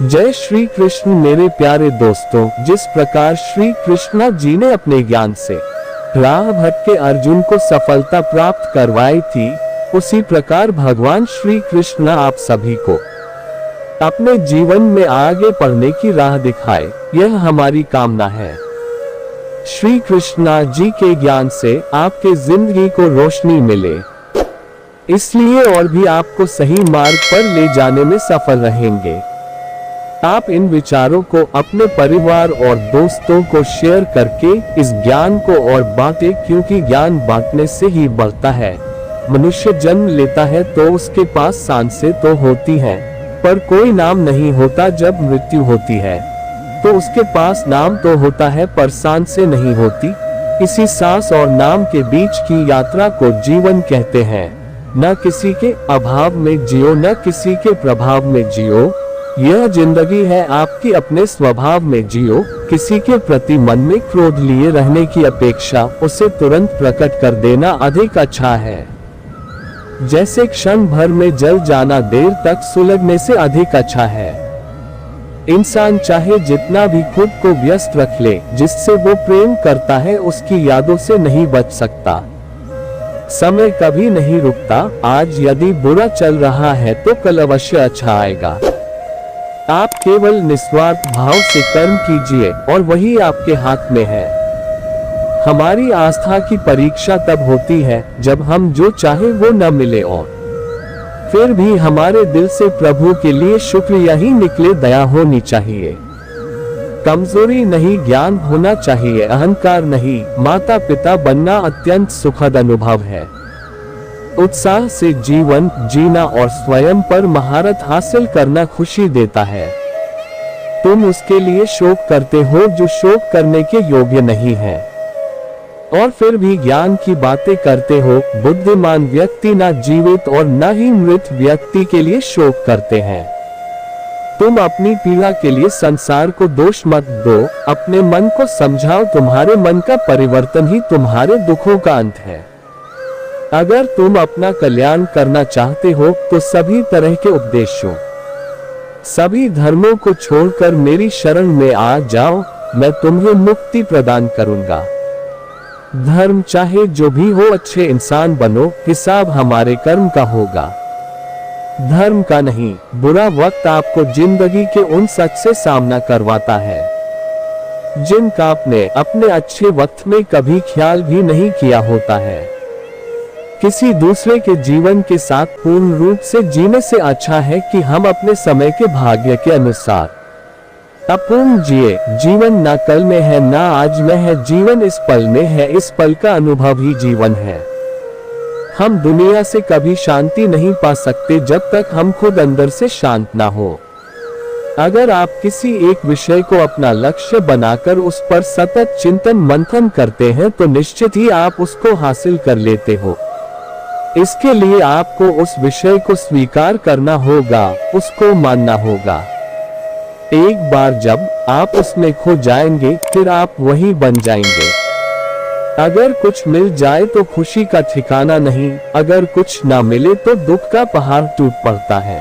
जय श्री कृष्ण मेरे प्यारे दोस्तों, जिस प्रकार श्री कृष्णा जी ने अपने ज्ञान से राह भटके अर्जुन को सफलता प्राप्त करवाई थी, उसी प्रकार भगवान श्री कृष्ण आप सभी को अपने जीवन में आगे बढ़ने की राह दिखाए, यह हमारी कामना है। श्री कृष्णा जी के ज्ञान से आपके जिंदगी को रोशनी मिले, इसलिए और भी आपको सही मार्ग पर ले जाने में सफल रहेंगे। आप इन विचारों को अपने परिवार और दोस्तों को शेयर करके इस ज्ञान को और बांटे, क्योंकि ज्ञान बांटने से ही बढ़ता है। मनुष्य जन्म लेता है तो उसके पास सांसें तो होती हैं, पर कोई नाम नहीं होता। जब मृत्यु होती है तो उसके पास नाम तो होता है, पर सांसें नहीं होती। इसी सांस और नाम के बीच की यात्रा को जीवन कहते हैं। न किसी के अभाव में जियो, न किसी के प्रभाव में जियो। यह जिंदगी है आपकी, अपने स्वभाव में जियो। किसी के प्रति मन में क्रोध लिए रहने की अपेक्षा उसे तुरंत प्रकट कर देना अधिक अच्छा है। जैसे क्षण भर में जल जाना देर तक सुलगने से अधिक अच्छा है। इंसान चाहे जितना भी खुद को व्यस्त रख ले, जिससे वो प्रेम करता है उसकी यादों से नहीं बच सकता। समय कभी नहीं रुकता। आज यदि बुरा चल रहा है तो कल अवश्य अच्छा आएगा। आप केवल निस्वार्थ भाव से कर्म कीजिए और वही आपके हाथ में है। हमारी आस्था की परीक्षा तब होती है जब हम जो चाहे वो न मिले, और फिर भी हमारे दिल से प्रभु के लिए शुक्रिया ही निकले। दया होनी चाहिए, कमजोरी नहीं, ज्ञान होना चाहिए, अहंकार नहीं। माता पिता बनना अत्यंत सुखद अनुभव है। उत्साह से जीवन जीना और स्वयं पर महारत हासिल करना खुशी देता है। तुम उसके लिए शोक करते हो जो शोक करने के योग्य नहीं है, और फिर भी ज्ञान की बातें करते हो। बुद्धिमान व्यक्ति न जीवित और न ही मृत व्यक्ति के लिए शोक करते हैं। तुम अपनी पीड़ा के लिए संसार को दोष मत दो, अपने मन को समझाओ। तुम्हारे मन का परिवर्तन ही तुम्हारे दुखों का अंत है। अगर तुम अपना कल्याण करना चाहते हो तो सभी तरह के उपदेशों, सभी धर्मों को छोड़कर मेरी शरण में आ जाओ, मैं तुम्हें मुक्ति प्रदान करूंगा। धर्म चाहे जो भी हो, अच्छे इंसान बनो, हिसाब हमारे कर्म का होगा, धर्म का नहीं। बुरा वक्त आपको जिंदगी के उन सच से सामना करवाता है जिनका आपने अपने अच्छे वक्त में कभी ख्याल भी नहीं किया होता है। किसी दूसरे के जीवन के साथ पूर्ण रूप से जीने से अच्छा है कि हम अपने समय के भाग्य के अनुसार अपूर्ण जिए। जीवन ना कल में है ना आज में है, जीवन इस पल में है। इस पल का अनुभव ही जीवन है। हम दुनिया से कभी शांति नहीं पा सकते जब तक हम खुद अंदर से शांत ना हो। अगर आप किसी एक विषय को अपना लक्ष्य बनाकर उस पर सतत चिंतन मंथन करते हैं तो निश्चित ही आप उसको हासिल कर लेते हो। इसके लिए आपको उस विषय को स्वीकार करना होगा, उसको मानना होगा। एक बार जब आप उसमें खो जाएंगे फिर आप वही बन जाएंगे। अगर कुछ मिल जाए तो खुशी का ठिकाना नहीं, अगर कुछ ना मिले तो दुख का पहाड़ टूट पड़ता है।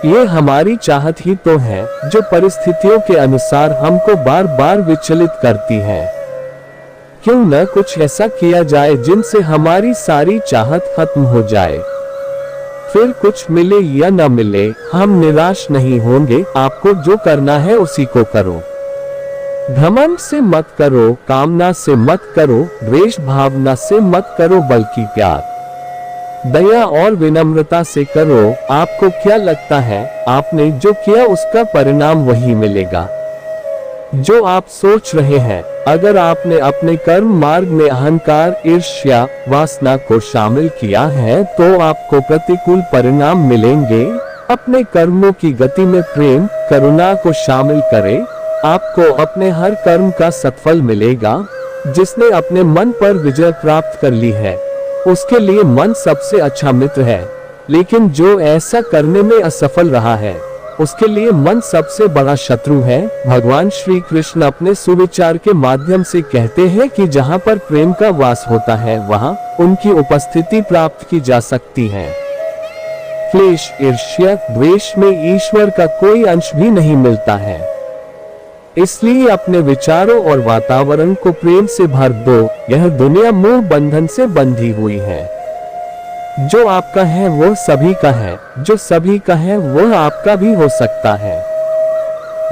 ये हमारी चाहत ही तो है जो परिस्थितियों के अनुसार हमको बार बार विचलित करती है। क्यों न कुछ ऐसा किया जाए जिनसे हमारी सारी चाहत खत्म हो जाए। फिर कुछ मिले या न मिले, हम निराश नहीं होंगे। आपको जो करना है उसी को करो। घमंड से मत करो, कामना से मत करो, द्वेष भावना से मत करो, बल्कि प्यार, दया और विनम्रता से करो। आपको क्या लगता है, आपने जो किया उसका परिणाम वही मिलेगा जो आप सोच रहे हैं। अगर आपने अपने कर्म मार्ग में अहंकार, ईर्ष्या, वासना को शामिल किया है तो आपको प्रतिकूल परिणाम मिलेंगे। अपने कर्मों की गति में प्रेम, करुणा को शामिल करें। आपको अपने हर कर्म का सत्फल मिलेगा। जिसने अपने मन पर विजय प्राप्त कर ली है उसके लिए मन सबसे अच्छा मित्र है, लेकिन जो ऐसा करने में असफल रहा है उसके लिए मन सबसे बड़ा शत्रु है। भगवान श्री कृष्ण अपने सुविचार के माध्यम से कहते हैं कि जहाँ पर प्रेम का वास होता है वहाँ उनकी उपस्थिति प्राप्त की जा सकती है। क्लेश, ईर्ष्या, द्वेष में ईश्वर का कोई अंश भी नहीं मिलता है। इसलिए अपने विचारों और वातावरण को प्रेम से भर दो। यह दुनिया मोह बंधन से बंधी हुई है। जो आपका है वो सभी का है, जो सभी का है वो आपका भी हो सकता है।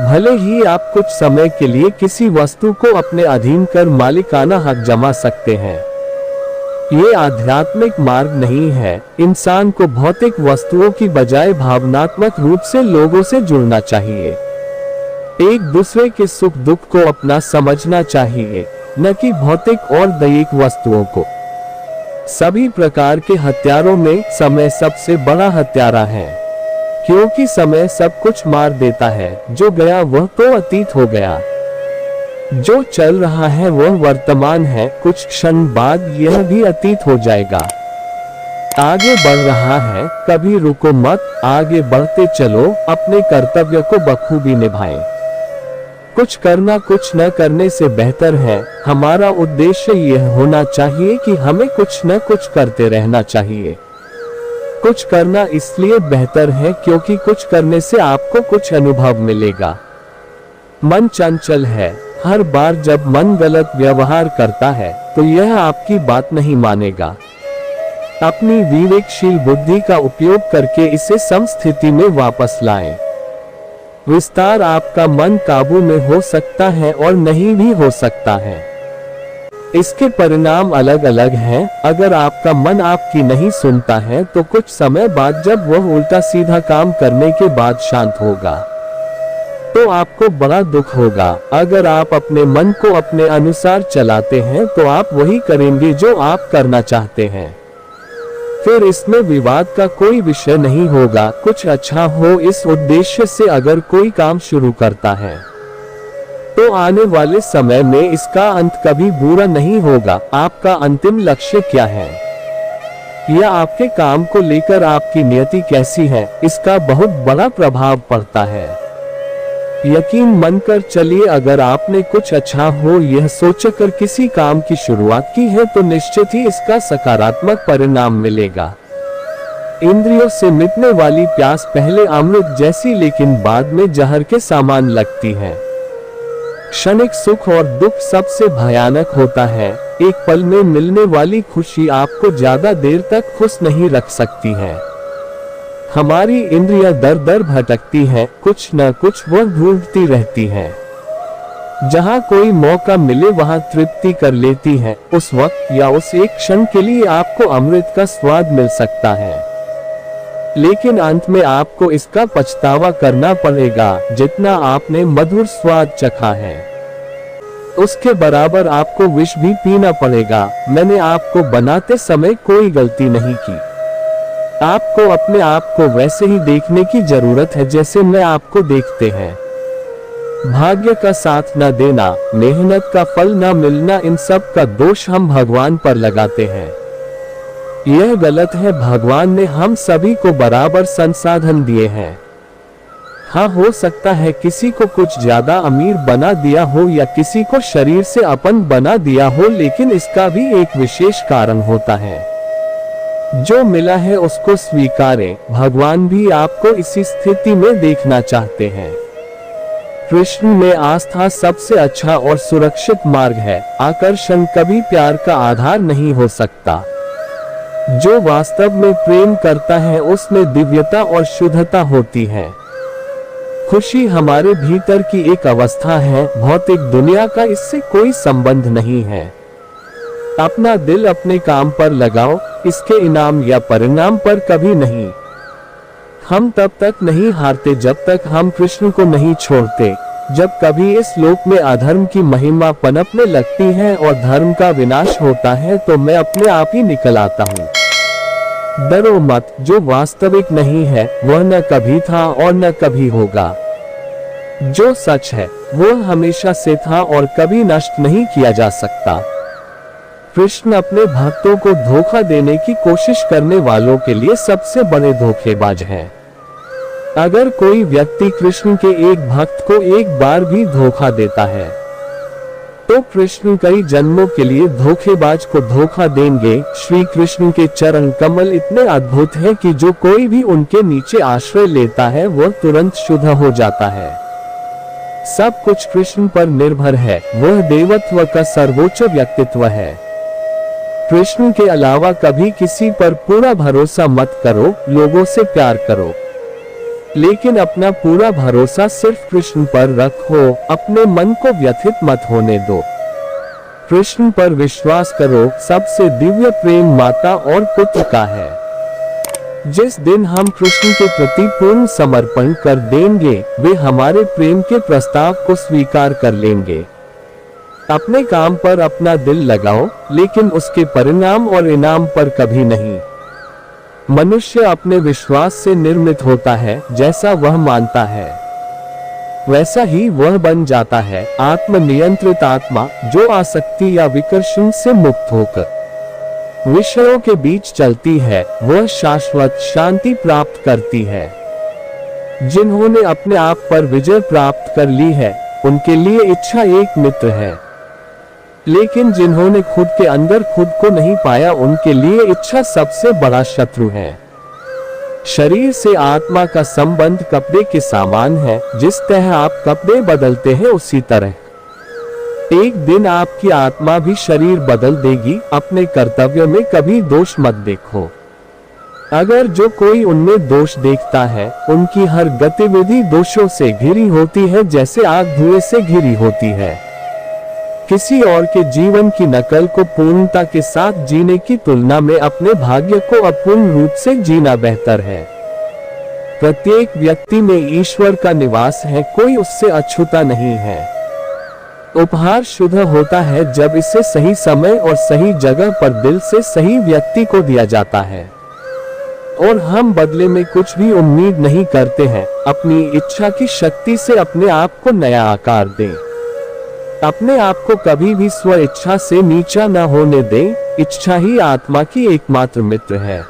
भले ही आप कुछ समय के लिए किसी वस्तु को अपने अधीन कर मालिकाना हक जमा सकते हैं। ये आध्यात्मिक मार्ग नहीं है। इंसान को भौतिक वस्तुओं की बजाय भावनात्मक रूप से लोगों से जुड़ना चाहिए। एक दूसरे के सुख दुख को अपना समझना चाहिए, न कि भौतिक और दैहिक वस्तुओं को। सभी प्रकार के हथियारों में समय सबसे बड़ा हथियारा है, क्योंकि समय सब कुछ मार देता है। जो गया वह तो अतीत हो गया, जो चल रहा है वह वर्तमान है। कुछ क्षण बाद यह भी अतीत हो जाएगा। आगे बढ़ रहा है, कभी रुको मत, आगे बढ़ते चलो, अपने कर्तव्य को बखूबी निभाएं। कुछ करना कुछ न करने से बेहतर है। हमारा उद्देश्य यह होना चाहिए कि हमें कुछ न कुछ करते रहना चाहिए। कुछ करना इसलिए बेहतर है क्योंकि कुछ करने से आपको कुछ अनुभव मिलेगा। मन चंचल है। हर बार जब मन गलत व्यवहार करता है तो यह आपकी बात नहीं मानेगा। अपनी विवेकशील बुद्धि का उपयोग करके इसे समस्थिति में वापस लाएं। विस्तार आपका मन काबू में हो सकता है और नहीं भी हो सकता है। इसके परिणाम अलग अलग हैं। अगर आपका मन आपकी नहीं सुनता है तो कुछ समय बाद जब वह उल्टा सीधा काम करने के बाद शांत होगा तो आपको बड़ा दुख होगा। अगर आप अपने मन को अपने अनुसार चलाते हैं तो आप वही करेंगे जो आप करना चाहते हैं। फिर इसमें विवाद का कोई विषय नहीं होगा। कुछ अच्छा हो, इस उद्देश्य से अगर कोई काम शुरू करता है तो आने वाले समय में इसका अंत कभी बुरा नहीं होगा। आपका अंतिम लक्ष्य क्या है या आपके काम को लेकर आपकी नियति कैसी है, इसका बहुत बड़ा प्रभाव पड़ता है। यकीन मानकर चलिए, अगर आपने कुछ अच्छा हो यह सोचकर किसी काम की शुरुआत की है तो निश्चित ही इसका सकारात्मक परिणाम मिलेगा। इंद्रियों से मिटने वाली प्यास पहले अमृत जैसी लेकिन बाद में जहर के समान लगती है। क्षणिक सुख और दुख सबसे भयानक होता है। एक पल में मिलने वाली खुशी आपको ज्यादा देर तक खुश नहीं रख सकती है। हमारी इंद्रियां दर दर भटकती हैं, कुछ न कुछ वह ढूंढती रहती हैं। जहां कोई मौका मिले वहां तृप्ति कर लेती हैं। उस वक्त या उस एक क्षण के लिए आपको अमृत का स्वाद मिल सकता है, लेकिन अंत में आपको इसका पछतावा करना पड़ेगा। जितना आपने मधुर स्वाद चखा है उसके बराबर आपको विष भी पीना पड़ेगा। मैंने आपको बनाते समय कोई गलती नहीं की। आपको अपने आप को वैसे ही देखने की जरूरत है जैसे मैं आपको देखते हैं। भाग्य का साथ न देना, मेहनत का फल न मिलना, इन सब का दोष हम भगवान पर लगाते हैं। यह गलत है। भगवान ने हम सभी को बराबर संसाधन दिए हैं। हाँ, हो सकता है किसी को कुछ ज्यादा अमीर बना दिया हो या किसी को शरीर से अपन बना दिया हो, लेकिन इसका भी एक विशेष कारण होता है। जो मिला है उसको स्वीकारें। भगवान भी आपको इसी स्थिति में देखना चाहते हैं। कृष्ण में आस्था सबसे अच्छा और सुरक्षित मार्ग है। आकर्षण कभी प्यार का आधार नहीं हो सकता। जो वास्तव में प्रेम करता है उसमें दिव्यता और शुद्धता होती है। खुशी हमारे भीतर की एक अवस्था है। भौतिक दुनिया का इससे कोई संबंध नहीं है। अपना दिल अपने काम पर लगाओ, इसके इनाम या परिणाम पर कभी नहीं। हम तब तक नहीं हारते जब तक हम कृष्ण को नहीं छोड़ते। जब कभी इस लोक में अधर्म की महिमा पनपने लगती है और धर्म का विनाश होता है तो मैं अपने आप ही निकल आता हूँ। डरो मत, जो वास्तविक नहीं है वह न कभी था और न कभी होगा। जो सच है वो हमेशा से था और कभी नष्ट नहीं किया जा सकता। कृष्ण अपने भक्तों को धोखा देने की कोशिश करने वालों के लिए सबसे बड़े धोखेबाज हैं। अगर कोई व्यक्ति कृष्ण के एक भक्त को एक बार भी धोखा देता है तो कृष्ण कई जन्मों के लिए धोखेबाज को धोखा देंगे। श्री कृष्ण के चरण कमल इतने अद्भुत हैं कि जो कोई भी उनके नीचे आश्रय लेता है वह तुरंत शुद्ध हो जाता है। सब कुछ कृष्ण पर निर्भर है, वह देवत्व का सर्वोच्च व्यक्तित्व है। कृष्ण के अलावा कभी किसी पर पूरा भरोसा मत करो, लोगों से प्यार करो, लेकिन अपना पूरा भरोसा सिर्फ कृष्ण पर रखो, अपने मन को व्यथित मत होने दो। कृष्ण पर विश्वास करो, सबसे दिव्य प्रेम माता और पुत्र का है। जिस दिन हम कृष्ण के प्रति पूर्ण समर्पण कर देंगे, वे हमारे प्रेम के प्रस्ताव को स्वीकार कर लेंगे। अपने काम पर अपना दिल लगाओ, लेकिन उसके परिणाम और इनाम पर कभी नहीं। मनुष्य अपने विश्वास से निर्मित होता है, जैसा वह मानता है वैसा ही वह बन जाता है। आत्मनियंत्रित आत्मा जो आसक्ति या विकर्षण से मुक्त होकर विषयों के बीच चलती है, वह शाश्वत शांति प्राप्त करती है। जिन्होंने अपने आप पर विजय प्राप्त कर ली है, उनके लिए इच्छा एक मित्र है, लेकिन जिन्होंने खुद के अंदर खुद को नहीं पाया, उनके लिए इच्छा सबसे बड़ा शत्रु है। शरीर से आत्मा का संबंध कपड़े के समान है, जिस तरह आप कपड़े बदलते हैं उसी तरह एक दिन आपकी आत्मा भी शरीर बदल देगी। अपने कर्तव्य में कभी दोष मत देखो। अगर जो कोई उनमें दोष देखता है, उनकी हर गतिविधि दोषों से घिरी होती है, जैसे आग धुएं से घिरी होती है। किसी और के जीवन की नकल को पूर्णता के साथ जीने की तुलना में अपने भाग्य को अपूर्ण रूप से जीना बेहतर है। प्रत्येक व्यक्ति में ईश्वर का निवास है, कोई उससे अछूता नहीं है। उपहार शुद्ध होता है जब इसे सही समय और सही जगह पर दिल से सही व्यक्ति को दिया जाता है, और हम बदले में कुछ भी उम्मीद नहीं करते हैं। अपनी इच्छा की शक्ति से अपने आप को नया आकार दें। अपने आप को कभी भी स्व इच्छा से नीचा न होने दें। इच्छा ही आत्मा की एकमात्र मित्र है,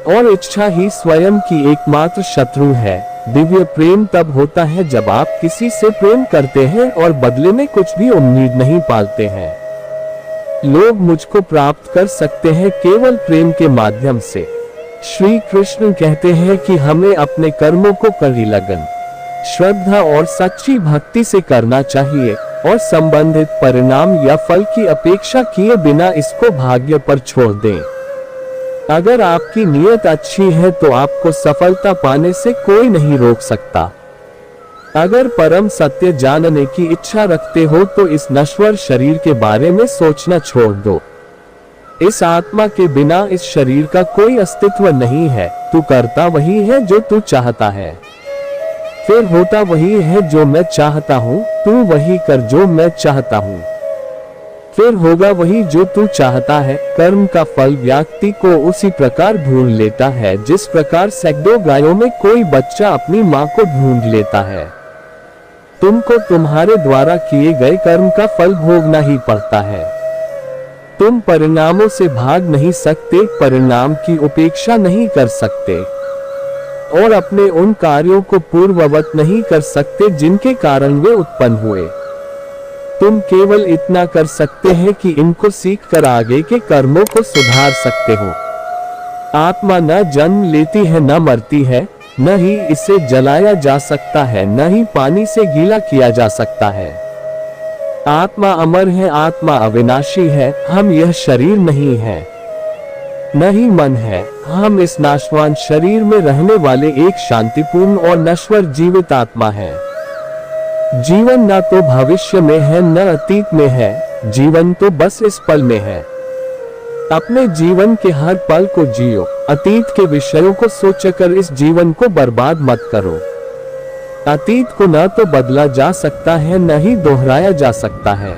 और इच्छा ही स्वयं की एकमात्र शत्रु है। दिव्य प्रेम तब होता है जब आप किसी से प्रेम करते हैं और बदले में कुछ भी उम्मीद नहीं पालते हैं। लोग मुझको प्राप्त कर सकते हैं केवल प्रेम के माध्यम से। श्री कृष्ण कहते हैं कि हमें अपने कर्मों को कड़ी लगन, श्रद्धा और सच्ची भक्ति से करना चाहिए, और संबंधित परिणाम या फल की अपेक्षा किए बिना इसको भाग्य पर छोड़ दें। अगर आपकी नीयत अच्छी है तो आपको सफलता पाने से कोई नहीं रोक सकता। अगर परम सत्य जानने की इच्छा रखते हो तो इस नश्वर शरीर के बारे में सोचना छोड़ दो। इस आत्मा के बिना इस शरीर का कोई अस्तित्व नहीं है। तू करता वही है जो तू चाहता है, फिर होता वही है जो मैं चाहता हूँ। तू वही कर जो मैं चाहता हूँ, फिर होगा वही जो तू चाहता है। कर्म का फल व्यक्ति को उसी प्रकार ढूंढ लेता है जिस प्रकार सैकड़ों गायों में कोई बच्चा अपनी माँ को ढूंढ लेता है। तुमको तुम्हारे द्वारा किए गए कर्म का फल भोगना ही पड़ता है। तुम परिणामों से भाग नहीं सकते, परिणाम की उपेक्षा नहीं कर सकते, और अपने उन कार्यों को पूर्ववत नहीं कर सकते जिनके कारण वे उत्पन्न हुए। तुम केवल इतना कर सकते हैं कि इनको सीख कर आगे के कर्मों को सुधार सकते हो। आत्मा न जन्म लेती है न मरती है, न ही इसे जलाया जा सकता है, न ही पानी से गीला किया जा सकता है। आत्मा अमर है, आत्मा अविनाशी है। हम यह शरीर नहीं है, न ही मन है। हम इस नाशवान शरीर में रहने वाले एक शांतिपूर्ण और नश्वर जीवित आत्मा है। जीवन न तो भविष्य में है न अतीत में है, जीवन तो बस इस पल में है। अपने जीवन के हर पल को जियो। अतीत के विषयों को सोचकर इस जीवन को बर्बाद मत करो। अतीत को न तो बदला जा सकता है न ही दोहराया जा सकता है।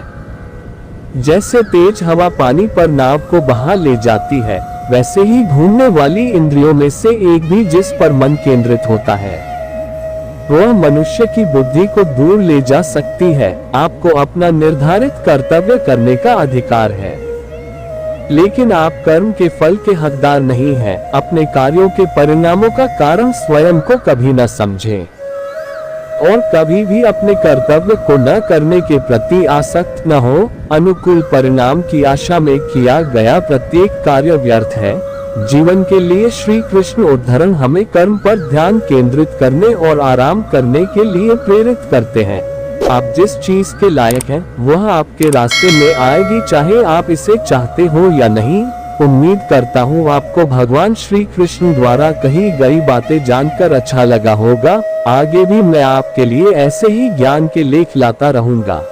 जैसे तेज हवा पानी पर नाव को बहा ले जाती है, वैसे ही घूमने वाली इंद्रियों में से एक भी जिस पर मन केंद्रित होता है, वह मनुष्य की बुद्धि को दूर ले जा सकती है। आपको अपना निर्धारित कर्तव्य करने का अधिकार है, लेकिन आप कर्म के फल के हकदार नहीं हैं। अपने कार्यों के परिणामों का कारण स्वयं को कभी न समझें। और कभी भी अपने कर्तव्य को न करने के प्रति आसक्त न हो। अनुकूल परिणाम की आशा में किया गया प्रत्येक कार्य व्यर्थ है। जीवन के लिए श्री कृष्ण उद्धरण हमें कर्म पर ध्यान केंद्रित करने और आराम करने के लिए प्रेरित करते हैं। आप जिस चीज के लायक हैं, वह आपके रास्ते में आएगी, चाहे आप इसे चाहते हो या नहीं। उम्मीद करता हूँ आपको भगवान श्री कृष्ण द्वारा कही गई बातें जानकर अच्छा लगा होगा। आगे भी मैं आपके लिए ऐसे ही ज्ञान के लेख लाता रहूंगा।